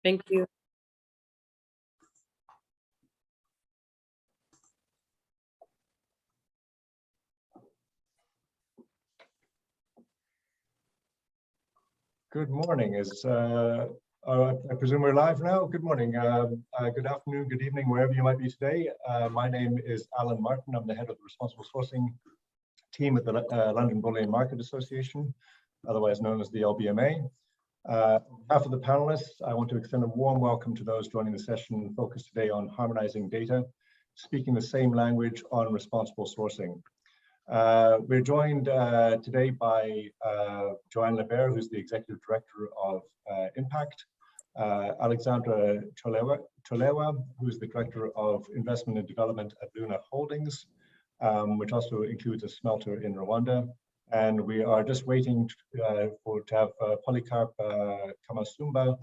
Thank you. Good morning. I presume we're live now. Good morning, good afternoon, good evening, wherever you might be today. My name is Alan Martin. I'm the head of the responsible sourcing team at the London Bullion Market Association, otherwise known as the LBMA. On behalf of the panelists, I want to extend a warm welcome to those joining the session focused today on harmonizing data, speaking the same language on responsible sourcing. We're joined today by Joanne Lebert, who's the Executive Director of Impact, Aleksandra Cholewa, who's the Director of Investment and Development at LUMA Holdings, which also includes a smelter in Rwanda. And we are just waiting to have Polycarp Kumasamba,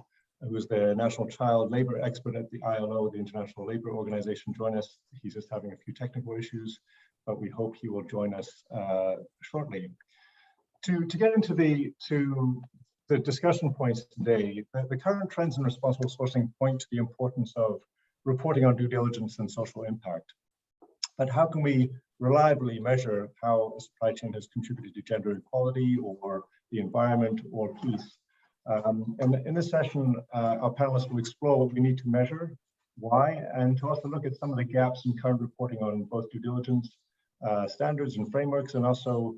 who's the National Child Labor Expert at the ILO, the International Labor Organization, join us. He's just having a few technical issues, but we hope he will join us shortly. To get into the discussion points today, the current trends in responsible sourcing point to the importance of reporting on due diligence and social impact. But how can we reliably measure how a supply chain has contributed to gender equality or the environment or peace? And in this session, our panelists will explore what we need to measure, why, and to also look at some of the gaps in current reporting on both due diligence standards and frameworks, and also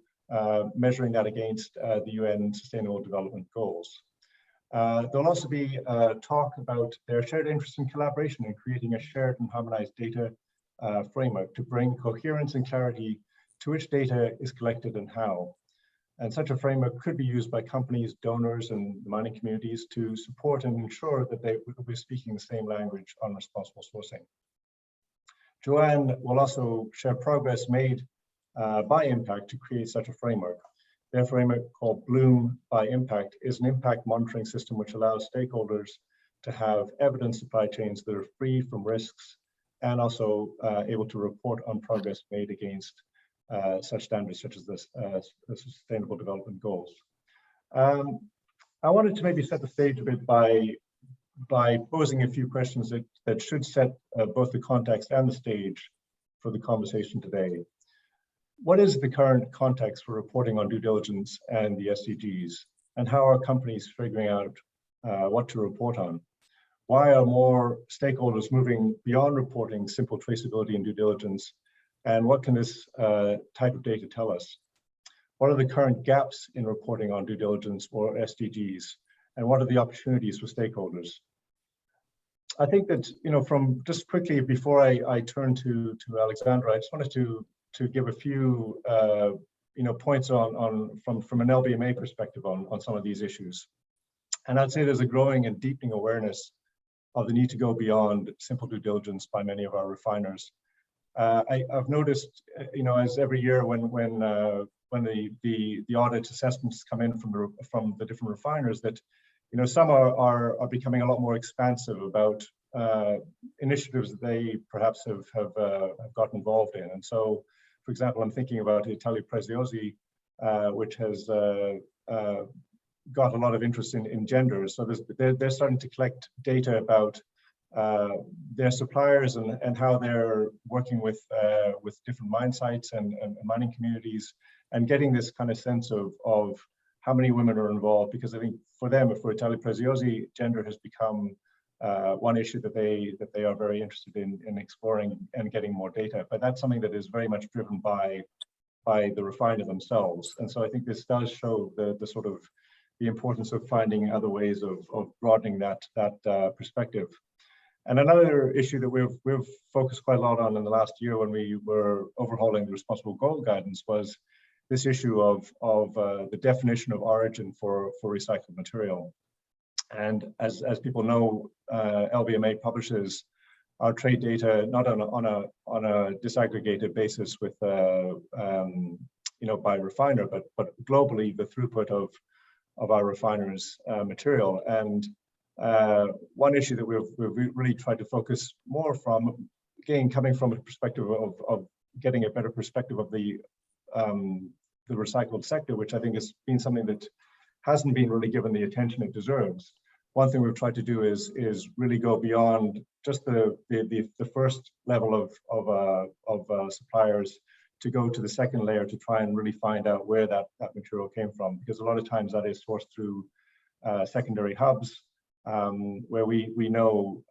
measuring that against the UN Sustainable Development Goals. There'll also be talk about their shared interest in collaboration in creating a shared and harmonized data framework to bring coherence and clarity to which data is collected and how. And such a framework could be used by companies, donors, and the mining communities to support and ensure that they will be speaking the same language on responsible sourcing. Joanne will also share progress made by Impact to create such a framework. Their framework, called Bloom by Impact, is an impact monitoring system which allows stakeholders to have evidence supply chains that are free from risks and also able to report on progress made against such standards such as the Sustainable Development Goals. I wanted to maybe set the stage a bit by posing a few questions that should set both the context and the stage for the conversation today. What is the current context for reporting on due diligence and the SDGs? And how are companies figuring out what to report on? Why are more stakeholders moving beyond reporting simple traceability and due diligence? And what can this type of data tell us? What are the current gaps in reporting on due diligence or SDGs? And what are the opportunities for stakeholders? I think that, from just quickly before I turn to Aleksandra, I just wanted to give a few points from an LBMA perspective on some of these issues. And I'd say there's a growing and deepening awareness of the need to go beyond simple due diligence by many of our refiners. I've noticed, as every year when the audit assessments come in from the different refiners, that some are becoming a lot more expansive about initiatives that they perhaps have gotten involved in. And so, for example, I'm thinking about Italia Preziosi, which has got a lot of interest in gender. So they're starting to collect data about their suppliers and how they're working with different mine sites and mining communities, and getting this kind of sense of how many women are involved. Because I think for them, for Italia Preziosi, gender has become one issue that they are very interested in exploring and getting more data. But that's something that is very much driven by the refiner themselves. And so I think this does show the importance of finding other ways of broadening that perspective. And another issue that we've focused quite a lot on in the last year when we were overhauling the responsible gold guidance was this issue of the definition of origin for recycled material. And as people know, LBMA publishes our trade data not on a disaggregated basis with by refiner, but globally the throughput of our refiners' material. And one issue that we've really tried to focus more from, again, coming from a perspective of getting a better perspective of the recycled sector, which I think has been something that hasn't been really given the attention it deserves, one thing we've tried to do is really go beyond just the first level of suppliers to go to the second layer to try and really find out where that material came from, because a lot of times that is sourced through secondary hubs where we know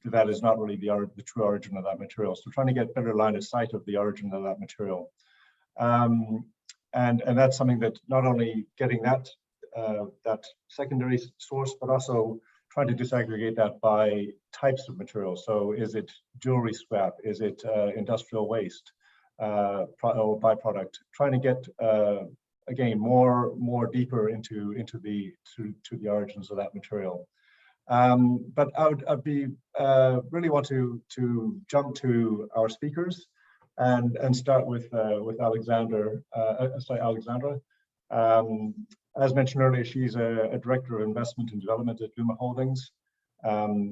that is not really the true origin of that material. So trying to get better line of sight of the origin of that material. And that's something that not only getting that secondary source, but also trying to disaggregate that by types of material. So is it jewelry scrap? Is it industrial waste or byproduct? Trying to get again more deeper into the origins of that material. But I'd be really want to jump to our speakers and start with Aleksandra. As mentioned earlier, she's a director of investment and development at LUMA Holdings.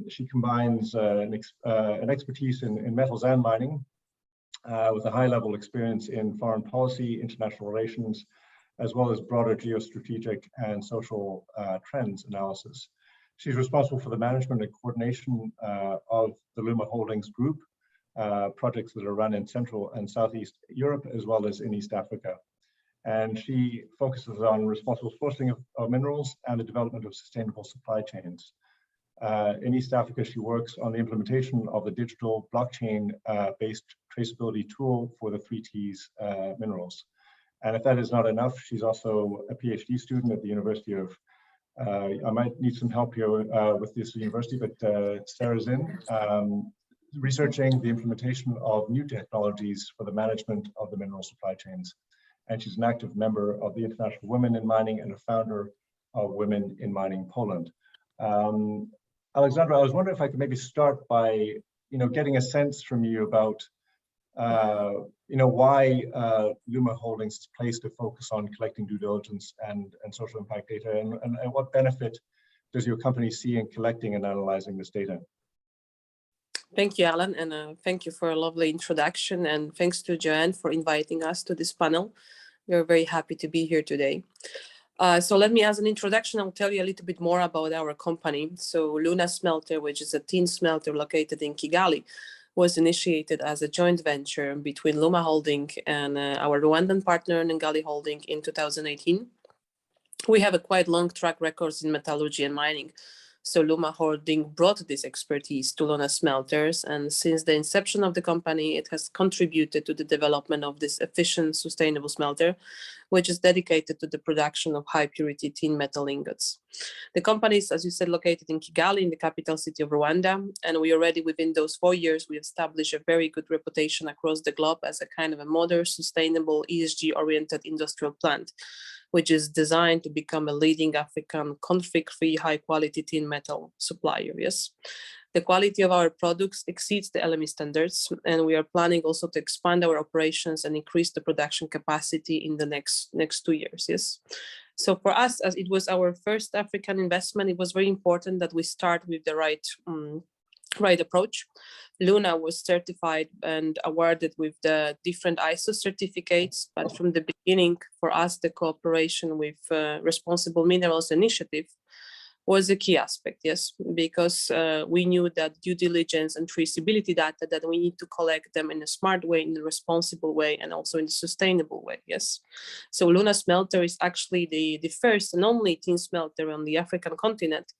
She combines an expertise in metals and mining with a high-level experience in foreign policy, international relations, as well as broader geostrategic and social trends analysis. She's responsible for the management and coordination of the LUMA Holdings Group, projects that are run in Central and Southeast Europe, as well as in East Africa. And she focuses on responsible sourcing of minerals and the development of sustainable supply chains. In East Africa, she works on the implementation of the digital blockchain-based traceability tool for the 3T's minerals. And if that is not enough, she's also a PhD student at the University of, I might need some help here with this university, but Sarah's in, researching the implementation of new technologies for the management of the mineral supply chains. And she's an active member of the International Women in Mining and a founder of Women in Mining Poland. Aleksandra, I was wondering if I could maybe start by, getting a sense from you about, why LUMA Holdings is placed to focus on collecting due diligence and social impact data, and what benefit does your company see in collecting and analyzing this data? Thank you, Alan, and thank you for a lovely introduction, and thanks to Joanne for inviting us to this panel. We're very happy to be here today. So let me, as an introduction, I'll tell you a little bit more about our company. So LUMA Smelter, which is a tin smelter located in Kigali, was initiated as a joint venture between LUMA Holding and our Rwandan partner, Ngali Holding, in 2018. We have a quite long track records in metallurgy and mining. So LUMA Holding brought this expertise to LUMA Smelters, and since the inception of the company, it has contributed to the development of this efficient, sustainable smelter, which is dedicated to the production of high-purity tin metal ingots. The company is, as you said, located in Kigali, in the capital city of Rwanda, and we already, within those 4 years, we established a very good reputation across the globe as a kind of a modern, sustainable, ESG-oriented industrial plant, which is designed to become a leading African conflict-free, high-quality tin metal supplier. Yes, the quality of our products exceeds the LME standards, and we are planning also to expand our operations and increase the production capacity in the next 2 years. Yes, so for us, as it was our first African investment, it was very important that we start with the right approach. LUMA was certified and awarded with the different ISO certificates, but from the beginning, for us, the cooperation with Responsible Minerals Initiative was a key aspect, yes, because we knew that due diligence and traceability data, that we need to collect them in a smart way, in a responsible way, and also in a sustainable way, yes. So LUMA Smelter is actually the first and only tin smelter on the African continent,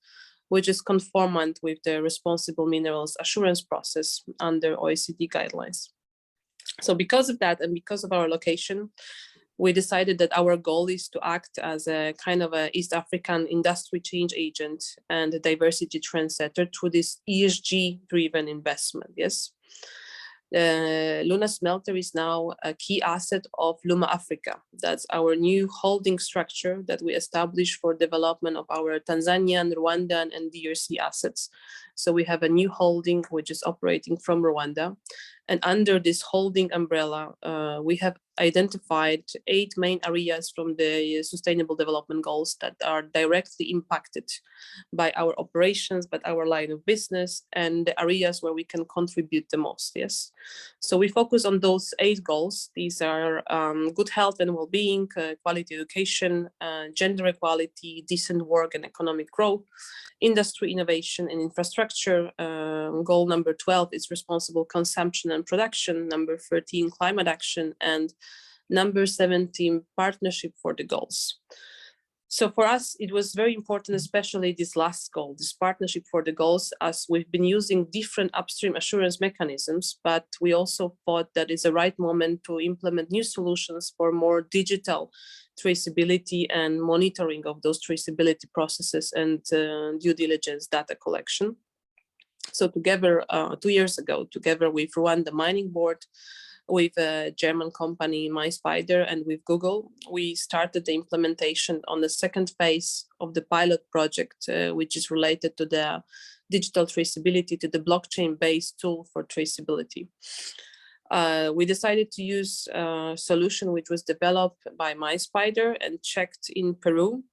which is conformant with the Responsible Minerals Assurance process under OECD guidelines. So because of that, and because of our location, we decided that our goal is to act as a kind of a East African industry change agent and a diversity trendsetter through this ESG-driven investment, yes. LUMA Smelter is now a key asset of LUMA Africa. That's our new holding structure that we established for development of our Tanzanian, Rwandan, and DRC assets. So we have a new holding which is operating from Rwanda. And under this holding umbrella, we have identified 8 main areas from the Sustainable Development Goals that are directly impacted by our operations, by our line of business, and the areas where we can contribute the most. Yes, so we focus on those 8 goals. These are good health and well-being, quality education, gender equality, decent work and economic growth, industry innovation and infrastructure. Goal number 12 is responsible consumption and production. Number 13, climate action. And number 17, partnership for the goals. So for us, it was very important, especially this last goal, this partnership for the goals, as we've been using different upstream assurance mechanisms, but we also thought that it's the right moment to implement new solutions for more digital traceability and monitoring of those traceability processes and due diligence data collection. So together, 2 years ago, together with Rwanda Mining Board, with a German company, MySpider, and with Google, we started the implementation on the second phase of the pilot project, which is related to the digital traceability, to the blockchain-based tool for traceability. We decided to use a solution which was developed by MySpider and checked in Peru,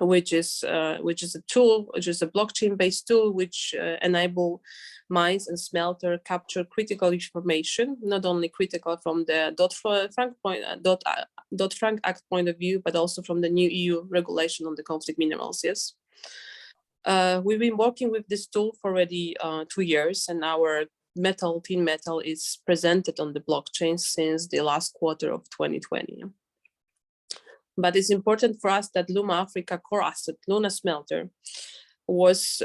which is a tool, which is a blockchain-based tool, which enable mines and smelter capture critical information, not only critical from the Dodd-Frank Act point of view, but also from the new EU regulation on the conflict minerals. Yes, we've been working with this tool for already 2 years, and our tin metal is presented on the blockchain since the last quarter of 2020. But it's important for us that LUMA Africa core asset, Luna Smelter, was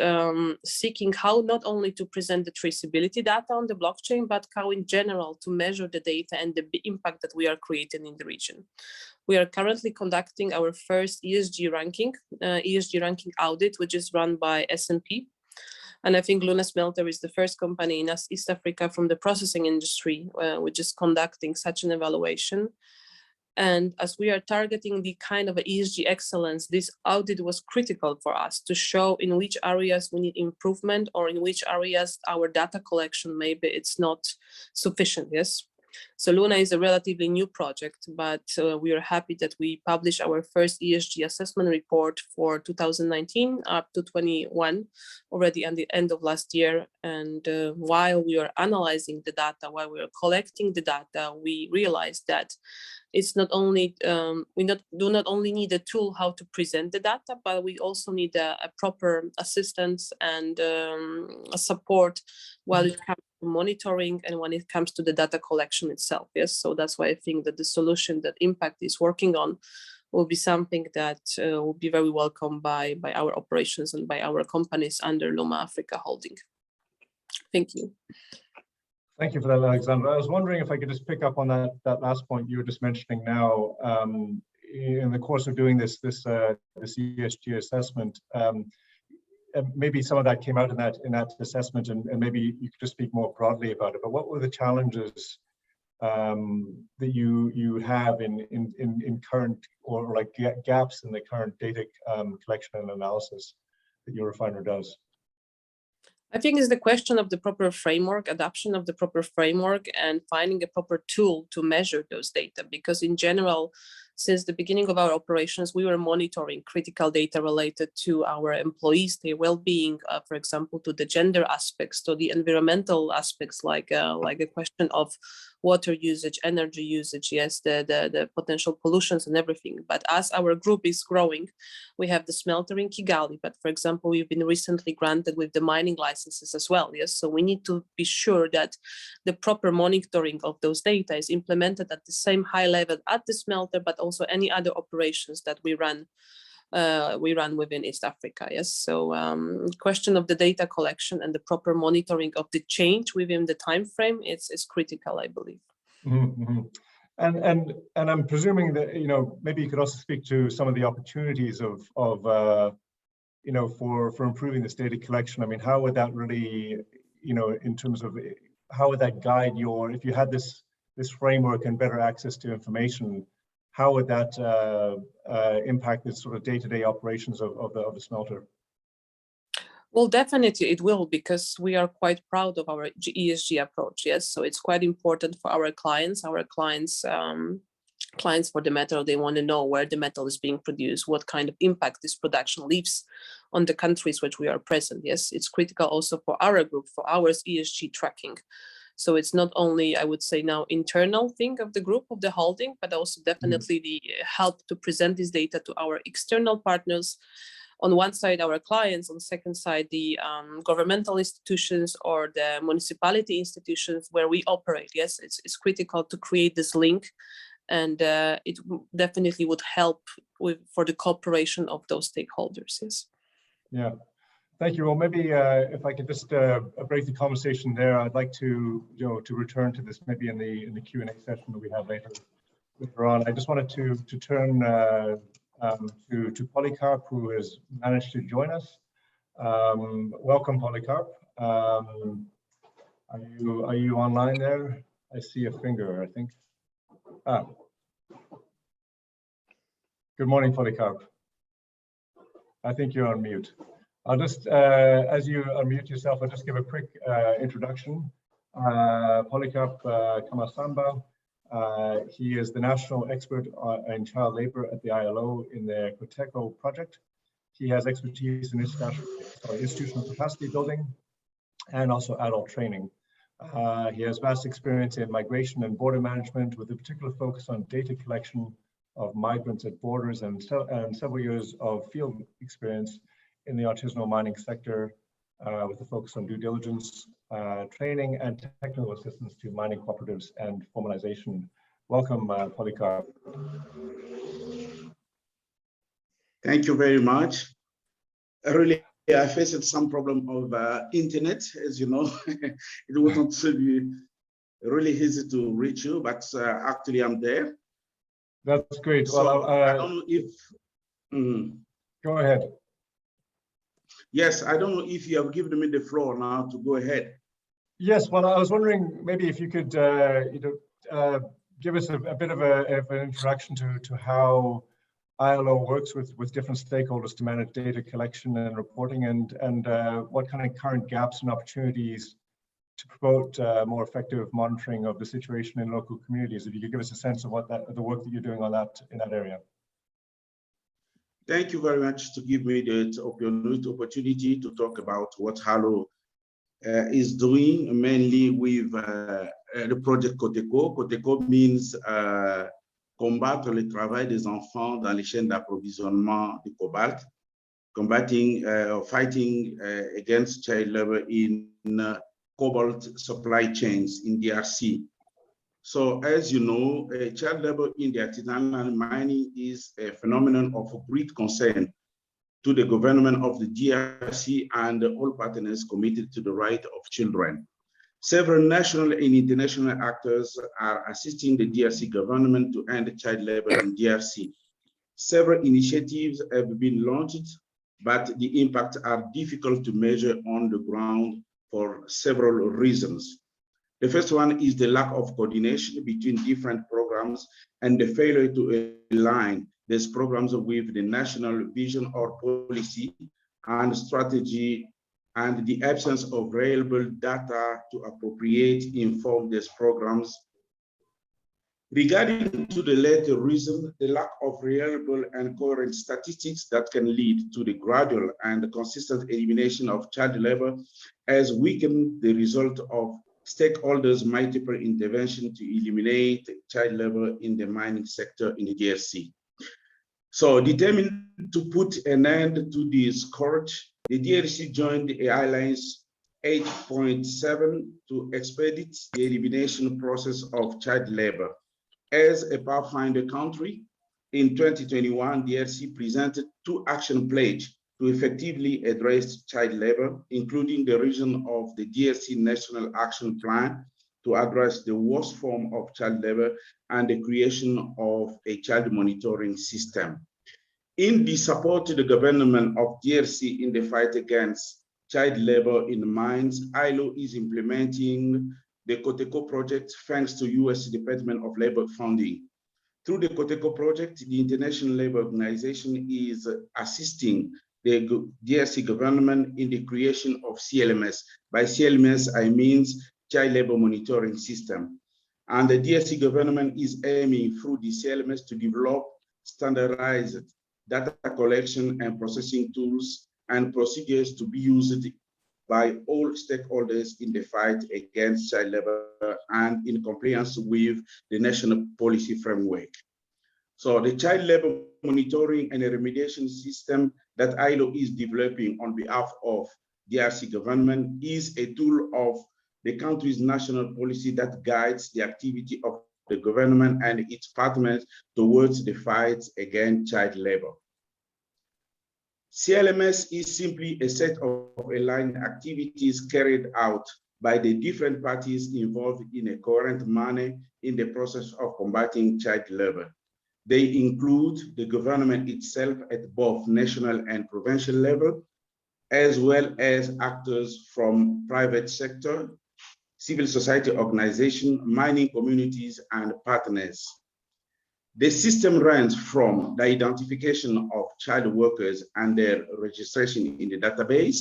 seeking how not only to present the traceability data on the blockchain, but how in general to measure the data and the impact that we are creating in the region. We are currently conducting our first ESG ranking audit, which is run by S&P. And I think Luna Smelter is the first company in East Africa from the processing industry, which is conducting such an evaluation. And as we are targeting the kind of ESG excellence, this audit was critical for us to show in which areas we need improvement, or in which areas our data collection, maybe it's not sufficient. Yes. So Luna is a relatively new project, but we are happy that we published our first ESG assessment report for 2019 up to 21 already at the end of last year. And while we are analyzing the data, while we are collecting the data, we realized that it's not only do not only need a tool how to present the data, but we also need a proper assistance and a support while it comes to monitoring and when it comes to the data collection itself. Yes, so that's why I think that the solution that Impact is working on will be something that will be very welcome by our operations and by our companies under LUMA Africa Holding. Thank you. Thank you for that, Aleksandra. I was wondering if I could just pick up on that last point you were just mentioning now. In the course of doing this ESG assessment, maybe some of that came out in that assessment, and maybe you could just speak more broadly about it. But what were the challenges that you have in current, or like gaps in the current data collection and analysis that your refiner does? I think it's the question of the proper framework, adoption of the proper framework, and finding a proper tool to measure those data. Because in general, since the beginning of our operations, we were monitoring critical data related to our employees, their well-being, for example, to the gender aspects, to the environmental aspects, like the question of water usage, energy usage, yes, the potential pollutions and everything. But as our group is growing, we have the smelter in Kigali, but for example, we've been recently granted with the mining licenses as well, yes? So we need to be sure that the proper monitoring of those data is implemented at the same high level at the smelter, but also any other operations that we run within East Africa. Yes, so question of the data collection and the proper monitoring of the change within the time frame is critical, I believe. Mm-hmm. And I'm presuming that maybe you could also speak to some of the opportunities of for improving this data collection. I mean, how would that really in terms of how would that guide if you had this framework and better access to information? How would that impact the sort of day-to-day operations of the smelter? Well, definitely it will, because we are quite proud of our ESG approach. Yes, so it's quite important for our clients. Clients for the metal, they want to know where the metal is being produced, what kind of impact this production leaves on the countries which we are present. Yes, it's critical also for our group, for our ESG tracking. So it's not only, I would say now, internal thing of the group, of the holding, but also definitely the help to present this data to our external partners. On one side, our clients, on the second side, the governmental institutions or the municipality institutions where we operate. Yes, it's critical to create this link, and it definitely would help for the cooperation of those stakeholders. Yes. Yeah. Thank you. Well, maybe if I could just break the conversation there, I'd like to, to return to this maybe in the Q&A session that we have later on. I just wanted to turn to Polycarp, who has managed to join us. Welcome, Polycarp. Are you online there? I see a finger, I think. Good morning, Polycarp. I think you're on mute. I'll just, as you unmute yourself, I'll just give a quick introduction. Polycarp Kumasamba, he is the national expert in child labor at the ILO in the Coteco project. He has expertise in institutional capacity building and also adult training. He has vast experience in migration and border management, with a particular focus on data collection of migrants at borders, and several years of field experience in the artisanal mining sector, with a focus on due diligence, training, and technical assistance to mining cooperatives and formalization. Welcome, Polycarp. Thank you very much. Really, I faced some problem of internet, as you know. It wasn't really easy to reach you, but actually I'm there. That's great. So, well, I don't know if... Go ahead. Yes, I don't know if you have given me the floor now to go ahead. Yes, well, I was wondering maybe if you could give us a bit of an introduction to how ILO works with different stakeholders to manage data collection and reporting, and what kind of current gaps and opportunities to promote more effective monitoring of the situation in local communities. If you could give us a sense of what the work that you're doing on that in that area. Thank you very much to give me the opportunity to talk about what ILO is doing, mainly with the project Coteco. Coteco means combattre le travail des enfants dans les chaînes d'approvisionnement du cobalt, fighting against child labor in cobalt supply chains in DRC. So, as you know, child labor in the artisanal mining is a phenomenon of great concern to the government of the DRC and all partners committed to the right of children. Several national and international actors are assisting the DRC government to end child labor in DRC. Several initiatives have been launched, but the impacts are difficult to measure on the ground for several reasons. The first one is the lack of coordination between different programs and the failure to align these programs with the national vision or policy and strategy, and the absence of reliable data to inform these programs. Regarding to the latter reason, the lack of reliable and coherent statistics that can lead to the gradual and consistent elimination of child labor has weakened the result of stakeholders' multiple intervention to eliminate child labor in the mining sector in the DRC. So, determined to put an end to this scourge, the DRC joined the Alliance 8.7 to expedite the elimination process of child labor. As a pathfinder country, in 2021, DRC presented 2 action pledges to effectively address child labor, including the revision of the DRC National Action Plan to address the worst form of child labor and the creation of a child monitoring system. In the support to the government of DRC in the fight against child labor in mines, ILO is implementing the Coteco project thanks to US Department of Labor funding. Through the Coteco project, the International Labour Organization is assisting the DRC government in the creation of CLMS. By CLMS, I mean Child Labor Monitoring System. And the DRC government is aiming through the CLMS to develop standardized data collection and processing tools and procedures to be used by all stakeholders in the fight against child labor and in compliance with the national policy framework. So the child labor monitoring and remediation system that ILO is developing on behalf of DRC government is a tool of the country's national policy that guides the activity of the government and its partners towards the fight against child labor. CLMS is simply a set of aligned activities carried out by the different parties involved in a coherent manner in the process of combating child labor. They include the government itself at both national and provincial level, as well as actors from private sector, civil society organization, mining communities, and partners. The system runs from the identification of child workers and their registration in the database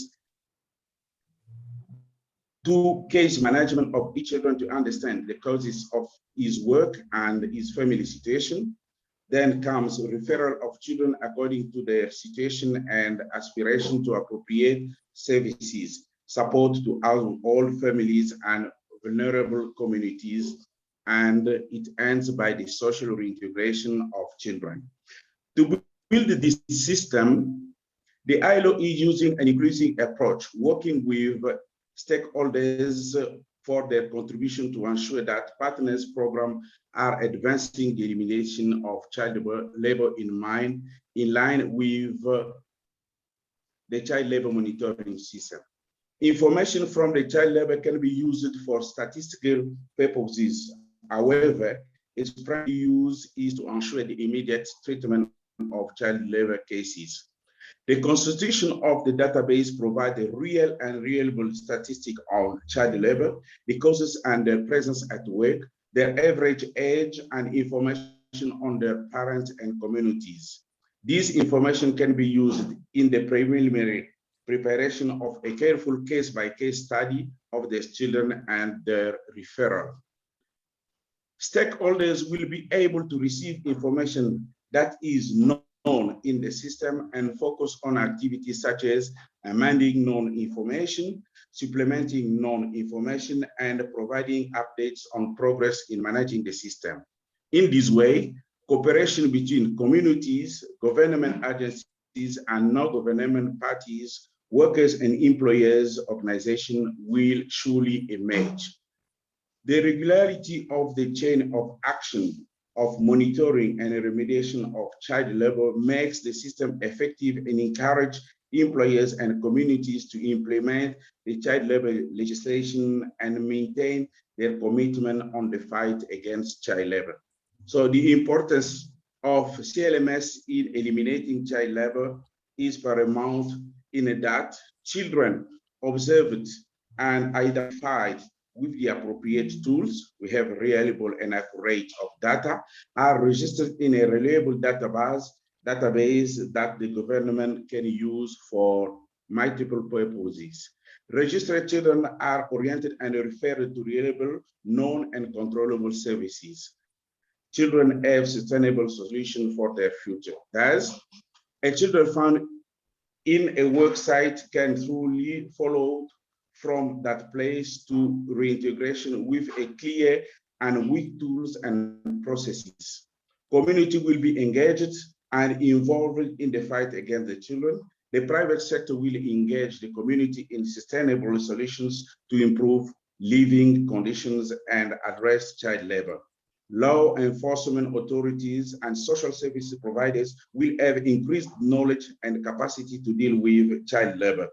to case management of each children to understand the causes of his work and his family situation. Then comes referral of children according to their situation and aspiration to appropriate services, support to all families and vulnerable communities, and it ends by the social reintegration of children. To build this system, the ILO is using an increasing approach, working with stakeholders for their contribution to ensure that partners programs are advancing the elimination of child labor in line with the child labor monitoring system. Information from the child labor can be used for statistical purposes. However, its primary use is to ensure the immediate treatment of child labor cases. The constitution of the database provides a real and reliable statistic on child labor, the causes and their presence at work, their average age, and information on their parents and communities. This information can be used in the preliminary preparation of a careful case-by-case study of these children and their referral. Stakeholders will be able to receive information that is known in the system and focus on activities such as amending known information, supplementing known information, and providing updates on progress in managing the system. In this way, cooperation between communities, government agencies, and non-government parties, workers and employers organizations will surely emerge. The regularity of the chain of action of monitoring and remediation of child labor makes the system effective and encourage employers and communities to implement the child labor legislation and maintain their commitment on the fight against child labor. So the importance of CLMS in eliminating child labor is paramount in that children observed and identified with the appropriate tools, we have reliable and accurate of data, are registered in a reliable database that the government can use for multiple purposes. Registered children are oriented and referred to reliable, known, and controllable services. Children have sustainable solutions for their future. Thus, a children found in a work site can truly follow from that place to reintegration with a clear and weak tools and processes. Community will be engaged and involved in the fight against the children. The private sector will engage the community in sustainable solutions to improve living conditions and address child labor. Law enforcement authorities and social service providers will have increased knowledge and capacity to deal with child labor.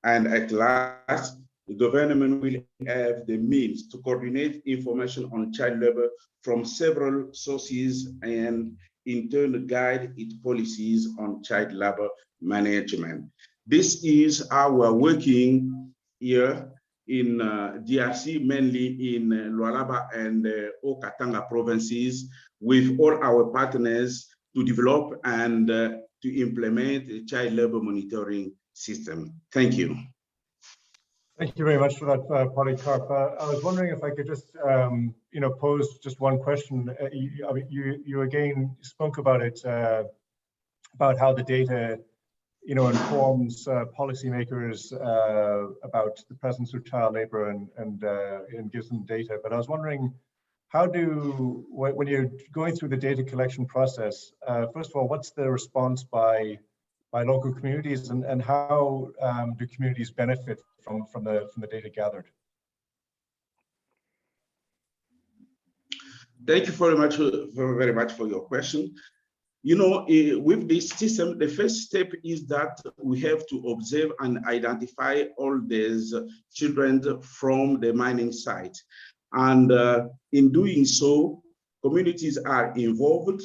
And at last, the government will have the means to coordinate information on child labor from several sources and in turn guide its policies on child labor management. This is how we're working here in DRC, mainly in Lualaba and Haut-Katanga provinces, with all our partners to develop and to implement a child labor monitoring system. Thank you. Thank you very much for that, Polycarp. I was wondering if I could just, pose just one question. You again spoke about it, about how the data, informs policymakers about the presence of child labor and gives them data. But I was wondering, when you're going through the data collection process, first of all, what's the response by local communities, and how do communities benefit from the data gathered? Thank you very much for your question. With this system, the first step is that we have to observe and identify all these children from the mining site. And in doing so, communities are involved.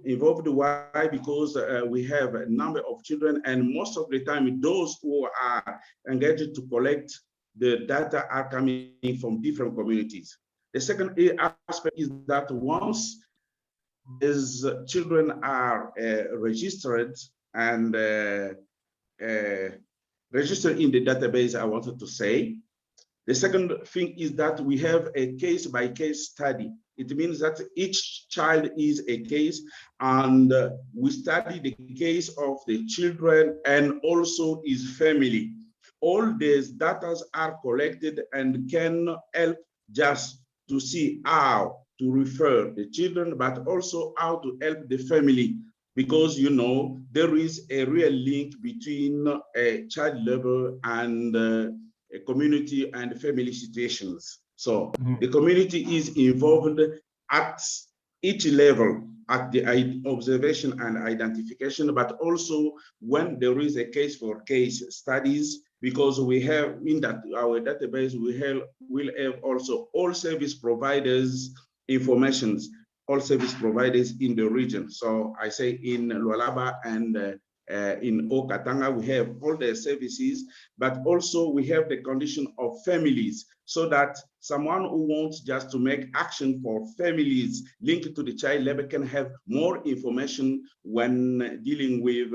Why? Because we have a number of children, and most of the time, those who are engaged to collect the data are coming from different communities. The second aspect is that once these children are registered and registered in the database, I wanted to say, the second thing is that we have a case-by-case study. It means that each child is a case, and we study the case of the children and also his family. All these data are collected and can help just to see how to refer the children, but also how to help the family, because there is a real link between child labor and a community and family situations. So the community is involved at each level, at the observation and identification, but also when there is a case-for-case studies, because we have in that our database, we'll have also all service providers informations, all service providers in the region. So I say in Lualaba and in Okatanga, we have all the services, but also we have the condition of families, so that someone who wants just to make action for families linked to the child labor can have more information when dealing with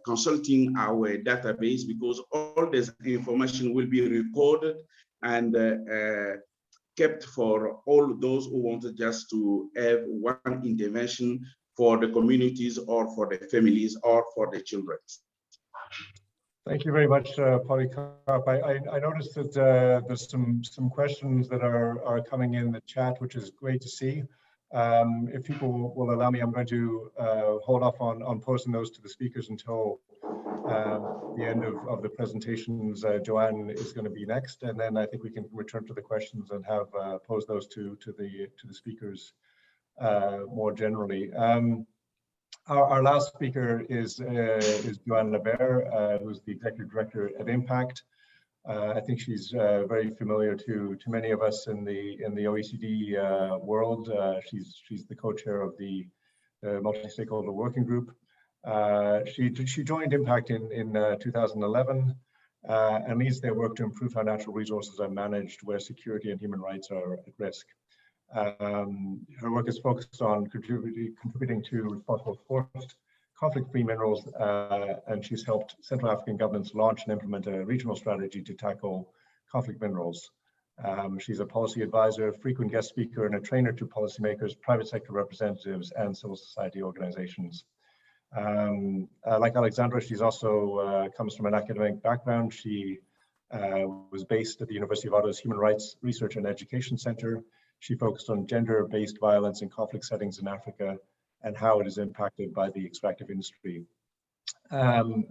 consulting our database, because all this information will be recorded and kept for all those who wanted just to have one intervention for the communities or for the families or for the children. Thank you very much, Polycarp. I noticed that there's some questions that are coming in the chat, which is great to see. If people will allow me, I'm going to hold off on posting those to the speakers until the end of the presentations. Joanne is going to be next, and then I think we can return to the questions and have pose those to the speakers more generally. Our last speaker is Joanne Lebert, who's the Executive Director at Impact. I think she's very familiar to many of us in the OECD world. She's the co-chair of the multi-stakeholder working group. She joined Impact in 2011 and leads their work to improve how natural resources are managed where security and human rights are at risk. Her work is focused on contributing to responsible forest, conflict-free minerals, and she's helped Central African governments launch and implement a regional strategy to tackle conflict minerals. She's a policy advisor, frequent guest speaker, and a trainer to policymakers, private sector representatives, and civil society organizations. Like Aleksandra, she's also comes from an academic background. She was based at the University of Ottawa's Human Rights Research and Education Center. She focused on gender-based violence in conflict settings in Africa and how it is impacted by the extractive industry. Joanne,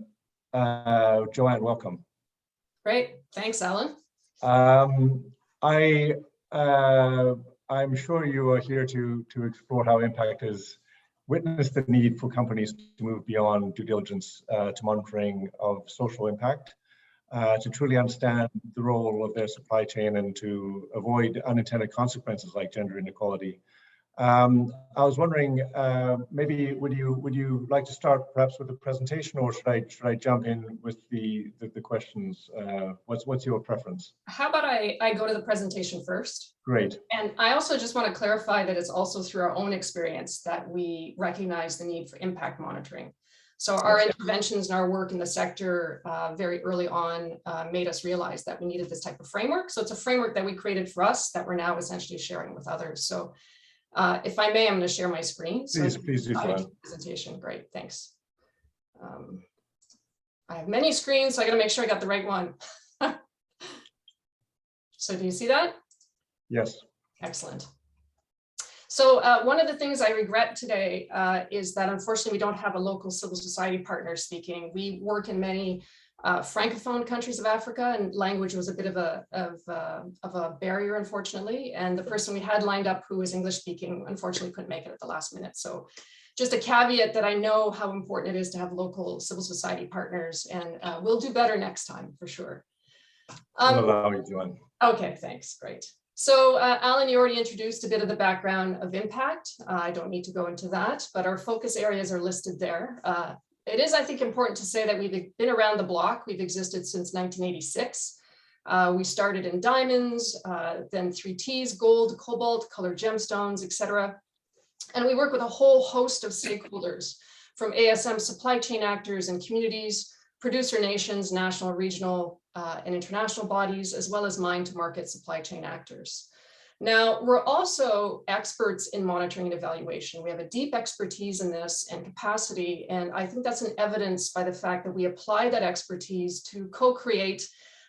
welcome. Great, thanks, Alan. I'm sure you are here to explore how Impact has witnessed the need for companies to move beyond due diligence to monitoring of social impact, to truly understand the role of their supply chain and to avoid unintended consequences like gender inequality. I was wondering, maybe would you like to start perhaps with the presentation, or should I jump in with the questions? What's your preference? How about I go to the presentation first? Great. And I also just want to clarify that it's also through our own experience that we recognize the need for impact monitoring. So our interventions and our work in the sector very early on made us realize that we needed this type of framework. So it's a framework that we created for us that we're now essentially sharing with others. So if I may, I'm going to share my screen. So please do so. Presentation. Great, thanks. I have many screens, so I got to make sure I got the right one. So do you see that? Yes. Excellent. So one of the things I regret today is that unfortunately we don't have a local civil society partner speaking. We work in many Francophone countries of Africa, and language was a bit of a barrier, unfortunately. And the person we had lined up who was English speaking, unfortunately couldn't make it at the last minute. So just a caveat that I know how important it is to have local civil society partners, and we'll do better next time for sure. Allow me, Joanne. Okay, thanks, great. So Alan, you already introduced a bit of the background of impact. I don't need to go into that, but our focus areas are listed there. It is, I think, important to say that we've been around the block. We've existed since 1986. We started in diamonds, then 3Ts, gold, cobalt, colored gemstones, etc. And we work with a whole host of stakeholders, from ASM supply chain actors and communities, producer nations, national, regional, and international bodies, as well as mine to market supply chain actors. Now, we're also experts in monitoring and evaluation. We have a deep expertise in this and capacity, and I think that's an evidence by the fact that we apply that expertise to co-create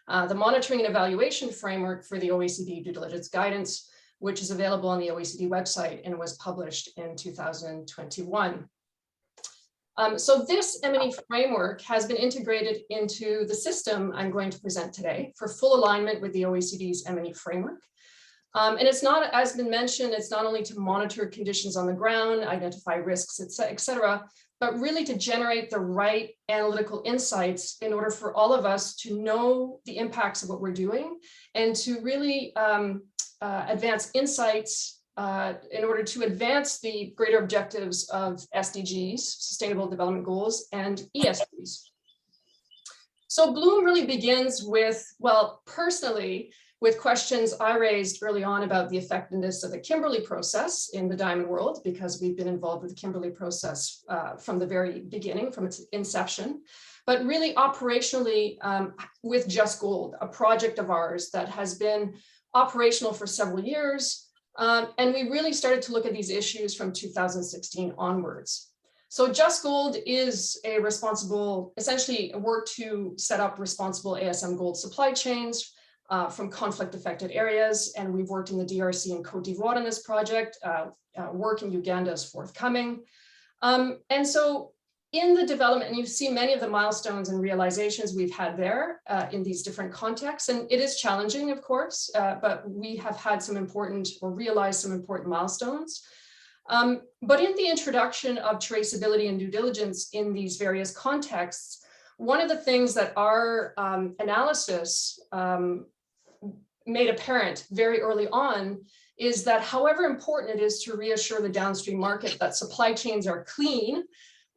the monitoring and evaluation framework for the OECD due diligence guidance, which is available on the OECD website and was published in 2021. So this M&E framework has been integrated into the system I'm going to present today for full alignment with the OECD's M&E framework. And it's not, as been mentioned, it's not only to monitor conditions on the ground, identify risks, et cetera, but really to generate the right analytical insights in order for all of us to know the impacts of what we're doing and to really advance insights in order to advance the greater objectives of SDGs, Sustainable Development Goals, and ESGs. So Bloom really begins with, well, personally, with questions I raised early on about the effectiveness of the Kimberley process in the diamond world, because we've been involved with the Kimberley process from the very beginning, from its inception, but really operationally with Just Gold, a project of ours that has been operational for several years. And we really started to look at these issues from 2016 onwards. So Just Gold is a responsible, essentially work to set up responsible ASM gold supply chains from conflict affected areas. And we've worked in the DRC and Cote d'Ivoire on this project. Work in Uganda is forthcoming. And so in the development, and you see many of the milestones and realizations we've had there in these different contexts. And it is challenging, of course, but we have had some important or realized some important milestones. But in the introduction of traceability and due diligence in these various contexts, one of the things that our analysis made apparent very early on is that however important it is to reassure the downstream market that supply chains are clean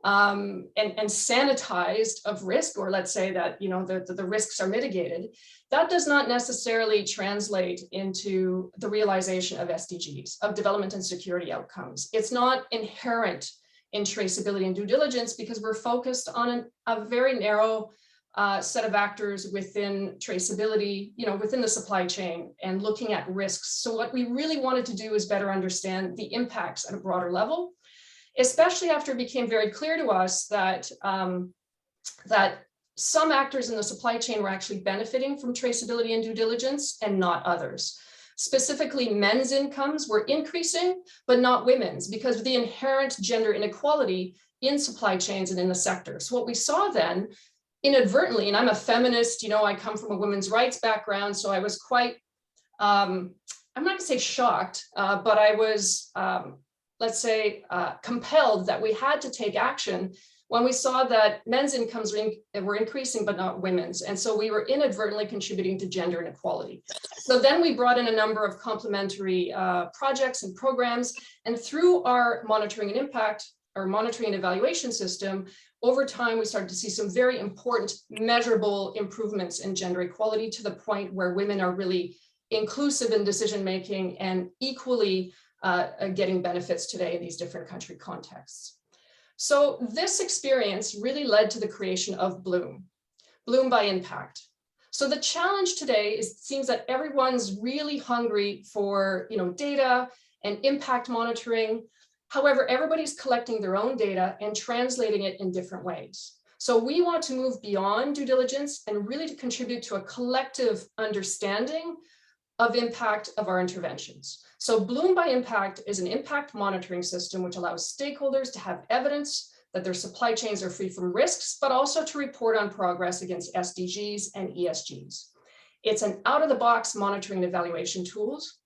and sanitized of risk, or let's say that the risks are mitigated, that does not necessarily translate into the realization of SDGs, of development and security outcomes. It's not inherent in traceability and due diligence because we're focused on a very narrow set of actors within traceability, within the supply chain and looking at risks. So what we really wanted to do is better understand the impacts at a broader level, especially after it became very clear to us that, that some actors in the supply chain were actually benefiting from traceability and due diligence and not others. Specifically, men's incomes were increasing, but not women's because of the inherent gender inequality in supply chains and in the sector. So what we saw then, inadvertently, and I'm a feminist, I come from a women's rights background, so I was quite, I'm not gonna say shocked, but I was, let's say, compelled that we had to take action when we saw that men's incomes were increasing, but not women's. And so we were inadvertently contributing to gender inequality. So then we brought in a number of complementary projects and programs. And through our monitoring and impact, our monitoring and evaluation system, over time, we started to see some very important measurable improvements in gender equality to the point where women are really inclusive in decision-making and equally getting benefits today in these different country contexts. So this experience really led to the creation of Bloom by Impact. So the challenge today is it seems that everyone's really hungry for data and impact monitoring. However, everybody's collecting their own data and translating it in different ways. So we want to move beyond due diligence and really to contribute to a collective understanding of impact of our interventions. So Bloom by Impact is an impact monitoring system which allows stakeholders to have evidence that their supply chains are free from risks, but also to report on progress against SDGs and ESGs. It's an out-of-the-box monitoring and evaluation tools,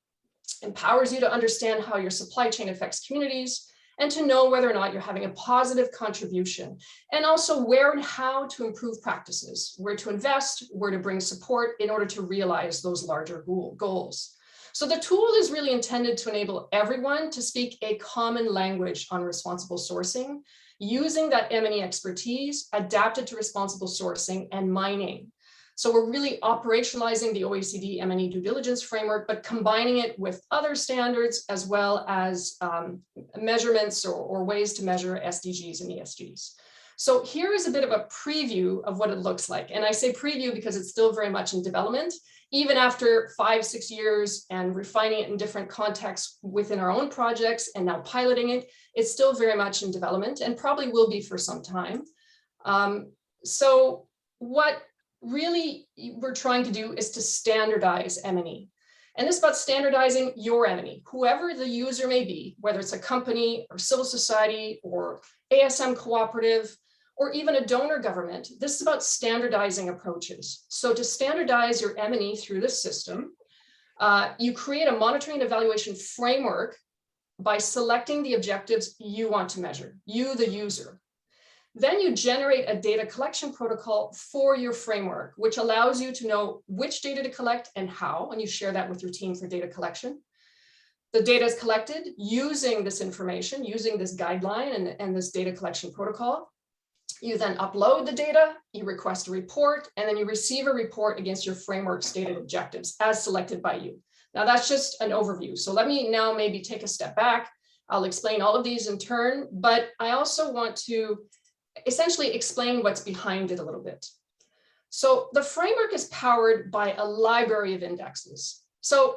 empowers you to understand how your supply chain affects communities, and to know whether or not you're having a positive contribution, and also where and how to improve practices, where to invest, where to bring support in order to realize those larger goals. So the tool is really intended to enable everyone to speak a common language on responsible sourcing, using that M&E expertise adapted to responsible sourcing and mining. So we're really operationalizing the OECD M&E due diligence framework, but combining it with other standards as well as measurements or ways to measure SDGs and ESGs. So here is a bit of a preview of what it looks like. And I say preview because it's still very much in development. Even after 5-6 years and refining it in different contexts within our own projects and now piloting it, it's still very much in development and probably will be for some time. So what really we're trying to do is to standardize M&E. And this is about standardizing your M&E, whoever the user may be, whether it's a company or civil society or ASM cooperative, or even a donor government. This is about standardizing approaches. So to standardize your M&E through this system, you create a monitoring and evaluation framework by selecting the objectives you want to measure, you, the user. Then you generate a data collection protocol for your framework, which allows you to know which data to collect and how, and you share that with your team for data collection. The data is collected using this information, using this guideline and this data collection protocol. You then upload the data, you request a report, and then you receive a report against your framework stated objectives as selected by you. Now that's just an overview. So let me now maybe take a step back. I'll explain all of these in turn, but I also want to essentially explain what's behind it a little bit. So the framework is powered by a library of indexes. So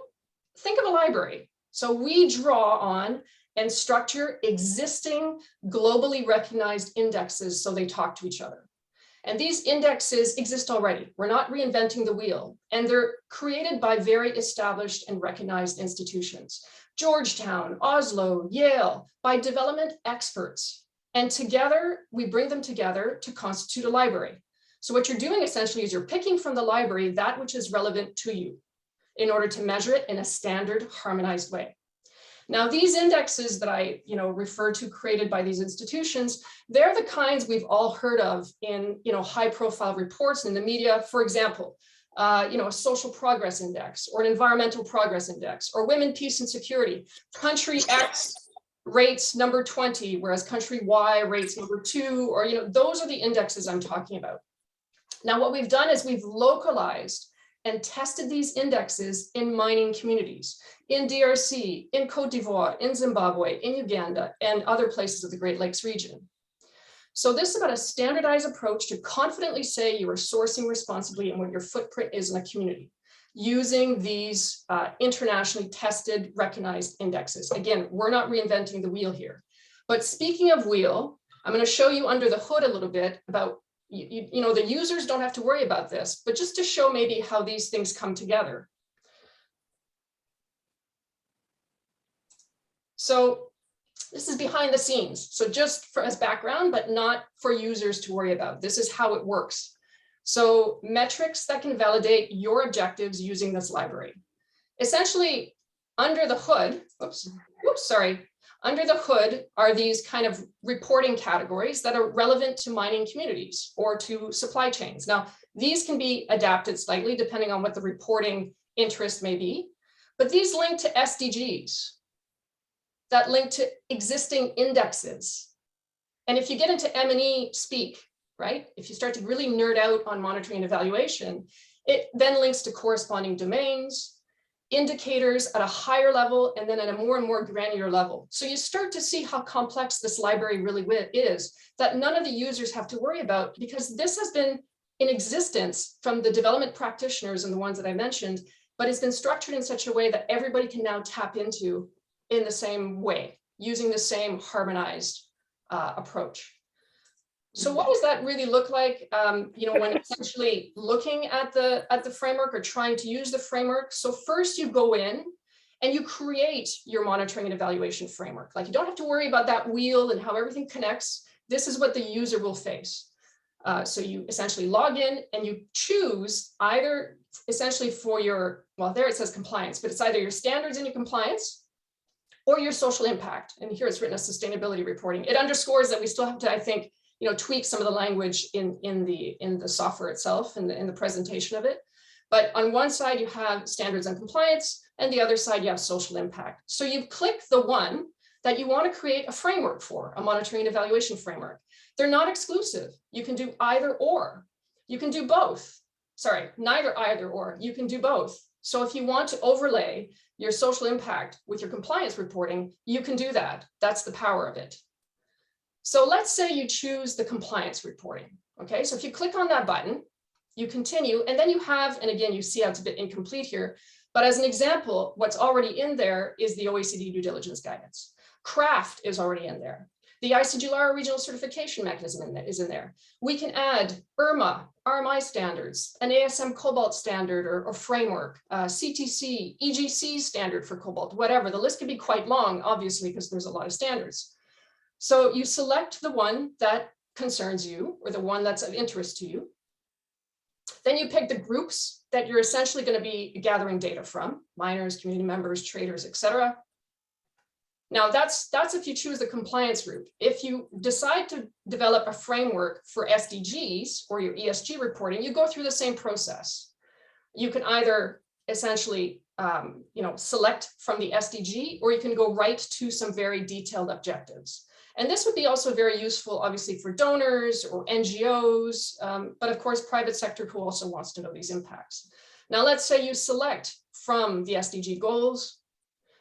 think of a library. So we draw on and structure existing globally recognized indexes so they talk to each other. And these indexes exist already. We're not reinventing the wheel, and they're created by very established and recognized institutions. Georgetown, Oslo, Yale, by development experts. And together, we bring them together to constitute a library. So what you're doing essentially is you're picking from the library that which is relevant to you in order to measure it in a standard harmonized way. Now, these indexes that I refer to created by these institutions, they're the kinds we've all heard of in high profile reports in the media. For example, a social progress index or an environmental progress index or women, peace and security. Country X rates number 20, whereas country Y rates number 2, or those are the indexes I'm talking about. Now, what we've done is we've localized and tested these indexes in mining communities, in DRC, in Cote d'Ivoire, in Zimbabwe, in Uganda, and other places of the Great Lakes region. So this is about a standardized approach to confidently say you are sourcing responsibly and what your footprint is in a community, using these internationally tested, recognized indexes. Again, we're not reinventing the wheel here. But speaking of wheel, I'm going to show you under the hood a little bit about the users don't have to worry about this, but just to show maybe how these things come together. So this is behind the scenes. So just as background, but not for users to worry about. This is how it works. So metrics that can validate your objectives using this library. Essentially, under the hood, Under the hood are these kind of reporting categories that are relevant to mining communities or to supply chains. Now, these can be adapted slightly depending on what the reporting interest may be, but these link to SDGs that link to existing indexes. And if you get into M&E speak, right, if you start to really nerd out on monitoring and evaluation, it then links to corresponding domains, indicators at a higher level, and then at a more and more granular level. So you start to see how complex this library really is, that none of the users have to worry about, because this has been in existence from the development practitioners and the ones that I mentioned, but it's been structured in such a way that everybody can now tap into in the same way, using the same harmonized approach. So what does that really look like, when essentially looking at the framework or trying to use the framework? So first you go in and you create your monitoring and evaluation framework. Like, you don't have to worry about that wheel and how everything connects. This is what the user will face. So you essentially log in and you choose either essentially for your, well, there it says compliance, but it's either your standards and your compliance or your social impact. And here it's written as sustainability reporting. It underscores that we still have to, I think, tweak some of the language in the software itself and in the presentation of it. But on one side you have standards and compliance, and the other side you have social impact. So you click the one that you want to create a framework for, a monitoring and evaluation framework. They're not exclusive. You can do either or. You can do both. Sorry, neither either or. You can do both. So if you want to overlay your social impact with your compliance reporting, you can do that. That's the power of it. So let's say you choose the compliance reporting. Okay, so if you click on that button, you continue, and then you have, and again, you see how it's a bit incomplete here, but as an example, what's already in there is the OECD due diligence guidance. CRAFT is already in there. The ICGLR regional certification mechanism is in there. We can add IRMA, RMI standards, an ASM cobalt standard or framework, CTC, EGC standard for cobalt, whatever. The list can be quite long, obviously, because there's a lot of standards. So you select the one that concerns you or the one that's of interest to you. Then you pick the groups that you're essentially going to be gathering data from: miners, community members, traders, etc. Now that's if you choose the compliance route. If you decide to develop a framework for SDGs or your ESG reporting, you go through the same process. You can either essentially select from the SDG, or you can go right to some very detailed objectives. And this would be also very useful, obviously, for donors or NGOs, but of course, private sector who also wants to know these impacts. Now, let's say you select from the SDG goals,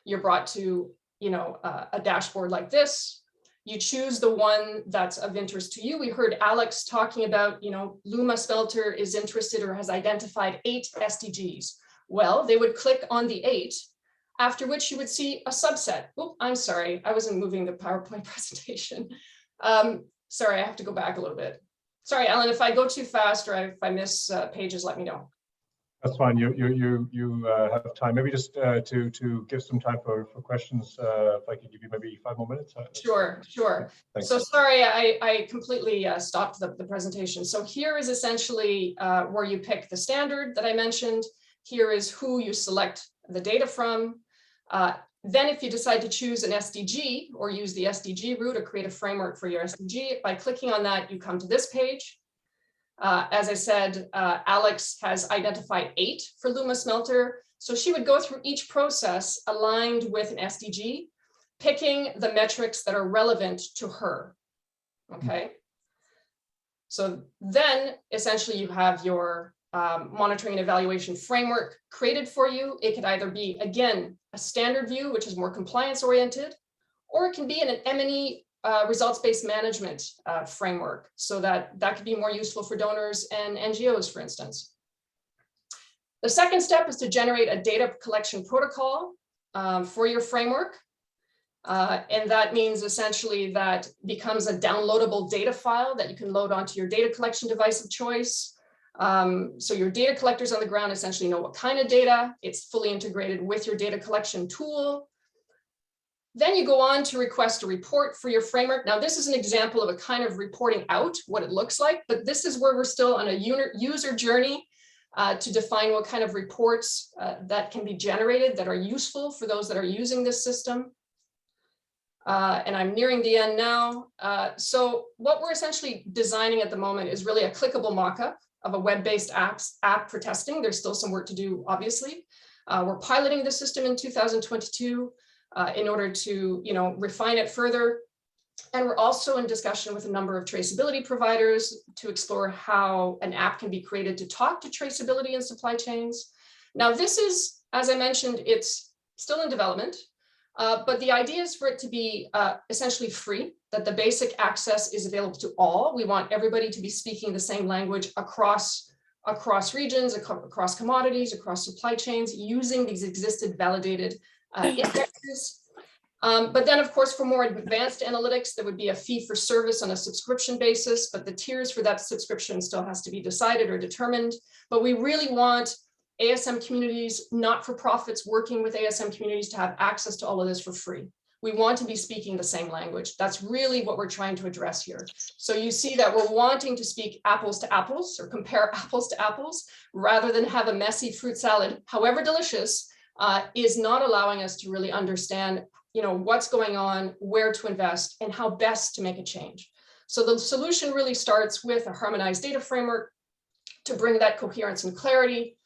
you're brought to a dashboard like this. You choose the one that's of interest to you. We heard Alex talking about, LUMA Smelter is interested or has identified 8 SDGs. Well, they would click on the 8, after which you would see a subset. Oh, I'm sorry, I wasn't moving the PowerPoint presentation. Sorry, I have to go back a little bit. Sorry, Alan, if I go too fast or if I miss pages, let me know. That's fine. You have time. Maybe just to give some time for questions. If I could give you maybe 5 more minutes. Sure. Thanks. So sorry, I completely stopped the presentation. So here is essentially where you pick the standard that I mentioned. Here is who you select the data from. Then if you decide to choose an SDG or use the SDG route or create a framework for your SDG, by clicking on that, you come to this page. As I said, Alex has identified 8 for LUMA Smelter. So she would go through each process aligned with an SDG, picking the metrics that are relevant to her. Okay. So then essentially you have your monitoring and evaluation framework created for you. It could either be, again, a standard view, which is more compliance oriented, or it can be in an M&E results-based management framework, so that could be more useful for donors and NGOs, for instance. The second step is to generate a data collection protocol for your framework. And that means essentially that becomes a downloadable data file that you can load onto your data collection device of choice. So your data collectors on the ground essentially know what kind of data. It's fully integrated with your data collection tool. Then you go on to request a report for your framework. Now, this is an example of a kind of reporting out what it looks like, but this is where we're still on a user journey to define what kind of reports that can be generated that are useful for those that are using this system. and I'm nearing the end now. So what we're essentially designing at the moment is really a clickable mock-up of a web-based app for testing. There's still some work to do, obviously. We're piloting the system in 2022 in order to, refine it further. And we're also in discussion with a number of traceability providers to explore how an app can be created to talk to traceability in supply chains. Now, this is, as I mentioned, it's still in development, but the idea is for it to be essentially free, that the basic access is available to all. We want everybody to be speaking the same language across regions, across commodities, across supply chains, using these existing validated indexes. But then, of course, for more advanced analytics, there would be a fee for service on a subscription basis, but the tiers for that subscription still has to be decided or determined. But we really want ASM communities, not-for-profits working with ASM communities to have access to all of this for free. We want to be speaking the same language. That's really what we're trying to address here. So you see that we're wanting to speak apples to apples or compare apples to apples rather than have a messy fruit salad, however delicious, is not allowing us to really understand what's going on, where to invest, and how best to make a change. So the solution really starts with a harmonized data framework to bring that coherence and clarity